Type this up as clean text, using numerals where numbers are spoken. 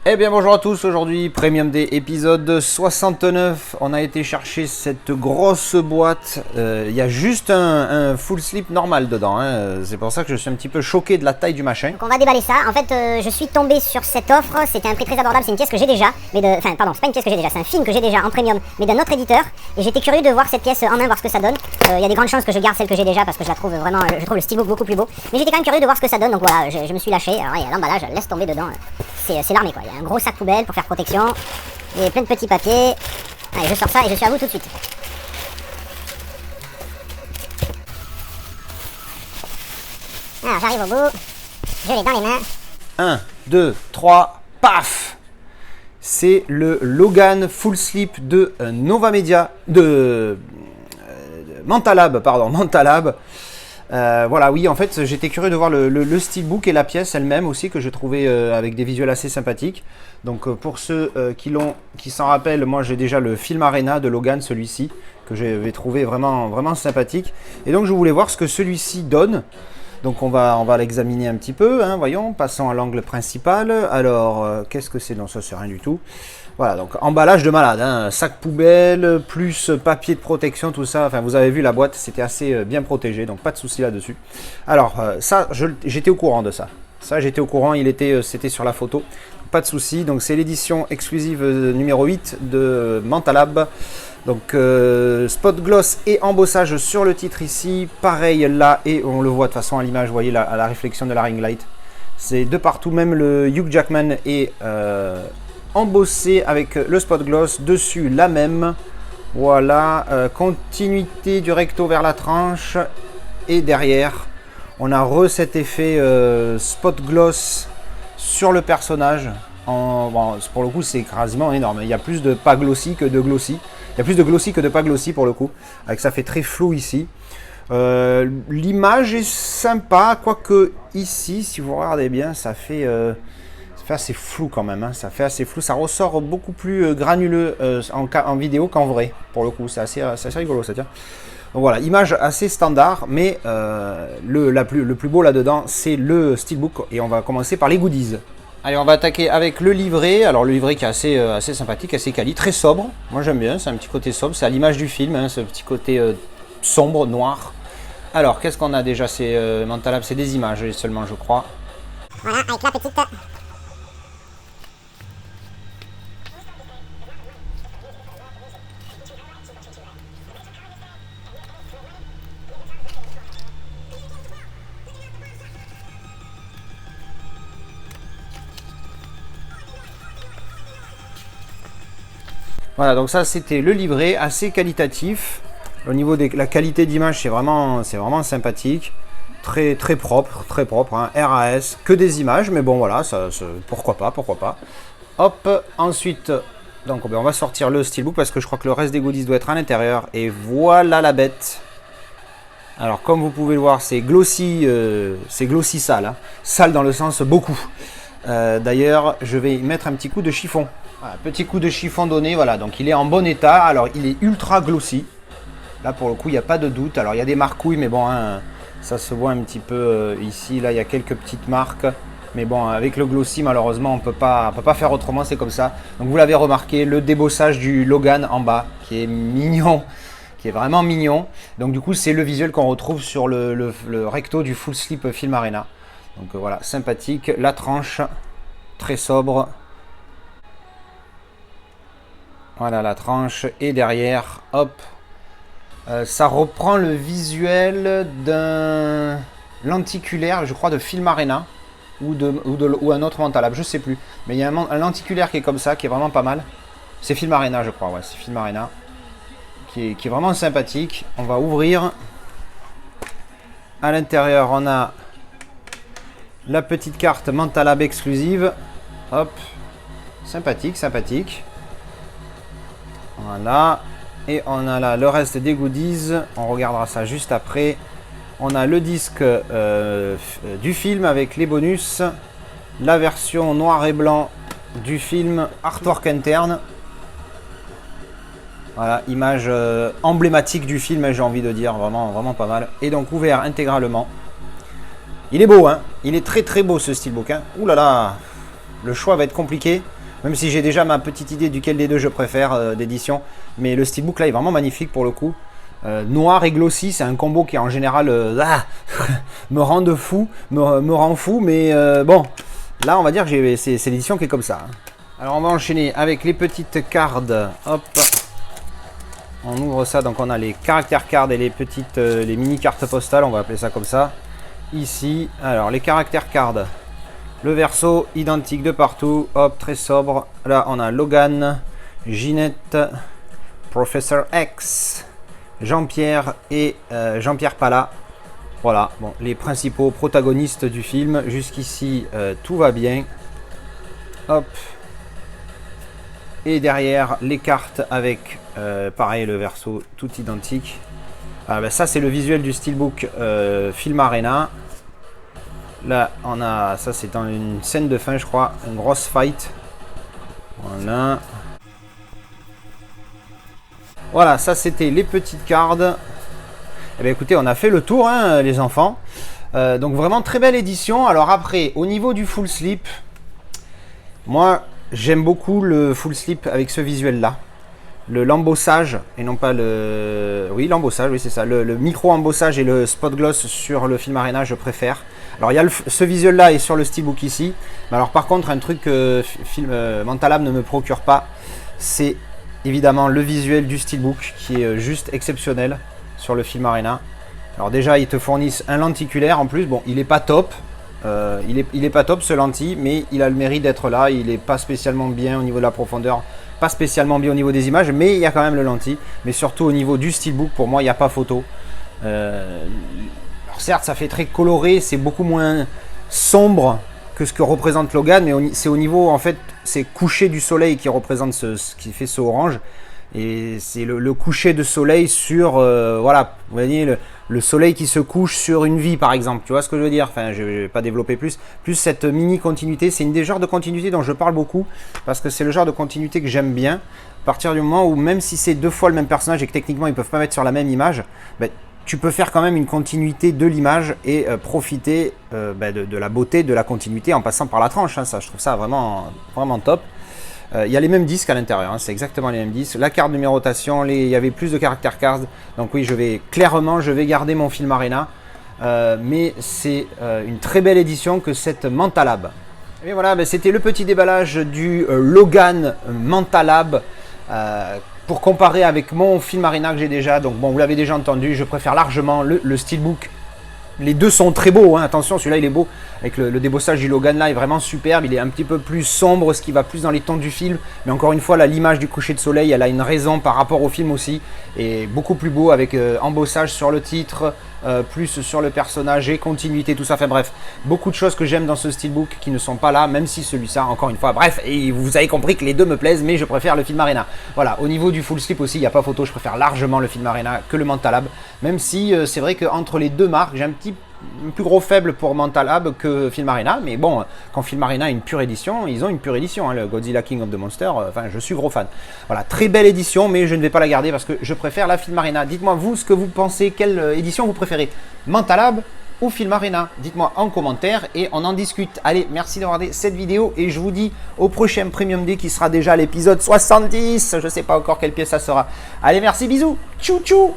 Eh bien bonjour à tous, aujourd'hui Premium Day épisode 69, on a été chercher cette grosse boîte, il y a juste un full slip normal dedans, hein. C'est pour ça que je suis un petit peu choqué de la taille du machin. Donc on va déballer ça, en fait je suis tombé sur cette offre, c'était un prix très abordable, c'est une pièce que j'ai déjà, enfin pardon, c'est pas une pièce que j'ai déjà, c'est un film que j'ai déjà en premium, mais d'un autre éditeur, et j'étais curieux de voir cette pièce en main, voir ce que ça donne. Il y a des grandes chances que je garde celle que j'ai déjà parce que je la trouve vraiment, je trouve le steelbook beaucoup plus beau, mais j'étais quand même curieux de voir ce que ça donne, donc voilà, je me suis lâché. Alors il y a l'emballage, laisse tomber dedans, c'est l'armée quoi, il y a un gros sac poubelle pour faire protection, et plein de petits papiers. Allez, je sors ça et je suis à vous tout de suite. Alors j'arrive au bout, je l'ai dans les mains. 1, 2, 3, paf! C'est le Logan Full Slip de Nova Media, de Mentalab, pardon, Mentalab. Voilà, oui, en fait, j'étais curieux de voir le steelbook et la pièce elle-même aussi, que je trouvais avec des visuels assez sympathiques. Donc, pour ceux qui s'en rappellent, moi j'ai déjà le Film Arena de Logan, celui-ci, que j'avais trouvé vraiment, vraiment sympathique. Et donc, je voulais voir ce que celui-ci donne. Donc, on va l'examiner un petit peu, hein, voyons, passons à l'angle principal. Alors, qu'est-ce que c'est? Non, ça, c'est rien du tout. Voilà, donc emballage de malade, hein, sac poubelle, plus papier de protection, tout ça. Enfin, vous avez vu la boîte, c'était assez bien protégé, donc pas de souci là-dessus. Alors, ça, j'étais au courant de ça. Ça, j'étais au courant, c'était sur la photo. Pas de souci, donc c'est l'édition exclusive numéro 8 de Mentalab. Donc, spot gloss et embossage sur le titre ici. Pareil là, et on le voit de toute façon à l'image, vous voyez à la réflexion de la ring light. C'est de partout, même le Hugh Jackman est embossé avec le spot gloss, dessus la même. Voilà, continuité du recto vers la tranche, et derrière on a cet effet spot gloss sur le personnage. Bon, pour le coup c'est quasiment énorme, il y a plus de pas glossy que de glossy, il y a plus de glossy que de pas glossy pour le coup, avec ça fait très flou ici. L'image est sympa, quoique ici si vous regardez bien ça fait assez flou quand même, hein. Ça fait assez flou, ça ressort beaucoup plus granuleux en vidéo qu'en vrai, pour le coup, c'est assez rigolo ça tient. Donc voilà, image assez standard, mais le plus beau là-dedans, c'est le steelbook, et on va commencer par les goodies. Allez, on va attaquer avec le livret. Alors le livret qui est assez sympathique, assez quali, très sobre, moi j'aime bien, c'est un petit côté sobre, c'est à l'image du film, hein, ce petit côté sombre, noir. Alors, qu'est-ce qu'on a déjà? C'est Mentalab, c'est des images seulement, je crois. Voilà, avec la petite... Voilà, donc ça c'était le livret, assez qualitatif. Au niveau de la qualité d'image, c'est vraiment sympathique. Très propre, hein. RAS, que des images, mais bon voilà, pourquoi pas. Hop, ensuite, donc on va sortir le steelbook parce que je crois que le reste des goodies doit être à l'intérieur. Et voilà la bête. Alors comme vous pouvez le voir, c'est glossy sale, hein. Sale dans le sens beaucoup. D'ailleurs, je vais y mettre un petit coup de chiffon. Voilà, petit coup de chiffon donné, voilà, donc il est en bon état. Alors il est ultra glossy. Là pour le coup, il n'y a pas de doute. Alors il y a des marcouilles, mais bon, hein, ça se voit un petit peu ici. Là, il y a quelques petites marques. Mais bon, avec le glossy, malheureusement, on peut pas faire autrement, c'est comme ça. Donc vous l'avez remarqué, le débossage du Logan en bas, qui est mignon, qui est vraiment mignon. Donc du coup, c'est le visuel qu'on retrouve sur le recto du Full Slip Film Arena. Donc voilà, sympathique. La tranche, très sobre. Voilà la tranche, et derrière, hop, ça reprend le visuel d'un lenticulaire, je crois, de Film Arena ou un autre Mentalab, je sais plus. Mais il y a un lenticulaire qui est comme ça, qui est vraiment pas mal. C'est Film Arena, je crois, ouais, c'est Film Arena, qui est vraiment sympathique. On va ouvrir. À l'intérieur, on a la petite carte Mentalab exclusive. Hop, sympathique. Voilà, et on a là le reste des goodies, on regardera ça juste après. On a le disque du film avec les bonus, la version noir et blanc du film, artwork interne. Voilà, image emblématique du film, j'ai envie de dire, vraiment pas mal. Et donc ouvert intégralement. Il est beau, hein, il est très beau ce steelbook, hein. Ouh là là, Le choix va être compliqué, même si j'ai déjà ma petite idée duquel des deux je préfère d'édition. Mais le steelbook là est vraiment magnifique pour le coup. Noir et glossy, c'est un combo qui en général me rend de fou, me rend fou. Mais bon, là on va dire que c'est l'édition qui est comme ça. Alors on va enchaîner avec les petites cartes. Hop, on ouvre ça. Donc on a les caractères cards et les petites, les mini cartes postales. On va appeler ça comme ça. Ici, alors les caractères cards. Le verso identique de partout. Hop, très sobre. Là on a Logan, Ginette, Professor X, Jean-Pierre et Jean-Pierre Pala. Voilà, bon, les principaux protagonistes du film. Jusqu'ici, tout va bien. Hop. Et derrière, les cartes avec, pareil, le verso tout identique. Ah, ben, ça, c'est le visuel du steelbook Film Arena. Là, on a, ça c'est dans une scène de fin, je crois, une grosse fight. Voilà. Voilà, ça c'était les petites cartes. Eh bien, écoutez, on a fait le tour, hein, les enfants. Donc vraiment très belle édition. Alors après, au niveau du full slip, moi j'aime beaucoup le full slip avec ce visuel-là. L'embossage, et non pas le... Oui, l'embossage, oui c'est ça. Le micro-embossage et le spot gloss sur le Film Arena, je préfère. Alors il y a ce visuel-là et sur le steelbook ici. Mais alors par contre, un truc que Mental Lab ne me procure pas, c'est évidemment le visuel du steelbook qui est juste exceptionnel sur le Film Arena. Alors déjà, ils te fournissent un lenticulaire en plus. Bon, il n'est pas top. Il est pas top ce lentille, mais il a le mérite d'être là. Il n'est pas spécialement bien au niveau de la profondeur, pas spécialement bien au niveau des images, mais il y a quand même le lentille. Mais surtout au niveau du steelbook, pour moi, il n'y a pas photo. Alors certes, ça fait très coloré, c'est beaucoup moins sombre que ce que représente Logan, mais c'est au niveau, en fait, c'est coucher du soleil qui représente ce qui fait ce orange. Et c'est le coucher de soleil sur, voilà, vous voyez, le soleil qui se couche sur une vie, par exemple. Tu vois ce que je veux dire? Enfin, je ne vais pas développer plus. Plus cette mini-continuité, c'est une des genres de continuité dont je parle beaucoup, parce que c'est le genre de continuité que j'aime bien. À partir du moment où, même si c'est deux fois le même personnage et que techniquement, ils ne peuvent pas mettre sur la même image, ben, tu peux faire quand même une continuité de l'image et profiter de la beauté de la continuité en passant par la tranche. Hein. Ça, je trouve ça vraiment, vraiment top. Il y a les mêmes disques à l'intérieur, hein, c'est exactement les mêmes disques. La carte numérotation, il y avait plus de caractères cards. Donc oui, je vais garder mon Film Arena. Mais c'est une très belle édition que cette Mental Lab. Et voilà, ben, c'était le petit déballage du Logan Mental Lab. Pour comparer avec mon Film Arena que j'ai déjà. Donc bon, vous l'avez déjà entendu, je préfère largement le steelbook. Les deux sont très beaux, hein. Attention, celui-là il est beau, avec le débossage du Logan là est vraiment superbe, il est un petit peu plus sombre, ce qui va plus dans les tons du film, mais encore une fois, là, l'image du coucher de soleil, elle a une raison par rapport au film aussi, et beaucoup plus beau avec embossage sur le titre, plus sur le personnage et continuité, tout ça, enfin bref, beaucoup de choses que j'aime dans ce steelbook qui ne sont pas là, même si celui-là, encore une fois, bref, et vous avez compris que les deux me plaisent, mais je préfère le Film Arena. Voilà, au niveau du full slip aussi, il n'y a pas photo, je préfère largement le Film Arena que le Mental Lab, même si c'est vrai qu'entre les deux marques, j'ai un plus gros faible pour Mental Lab que Film Arena, mais bon, quand Film Arena a une pure édition, ils ont une pure édition, hein, le Godzilla King of the Monster, enfin je suis gros fan. Voilà, très belle édition, mais je ne vais pas la garder parce que je préfère la Film Arena. Dites-moi vous ce que vous pensez, quelle édition vous préférez, Mental Lab ou Film Arena? Dites-moi en commentaire et on en discute. Allez, merci d'avoir regardé cette vidéo et je vous dis au prochain Premium Day qui sera déjà l'épisode 70, je ne sais pas encore quelle pièce ça sera. Allez, merci, bisous, tchou tchou.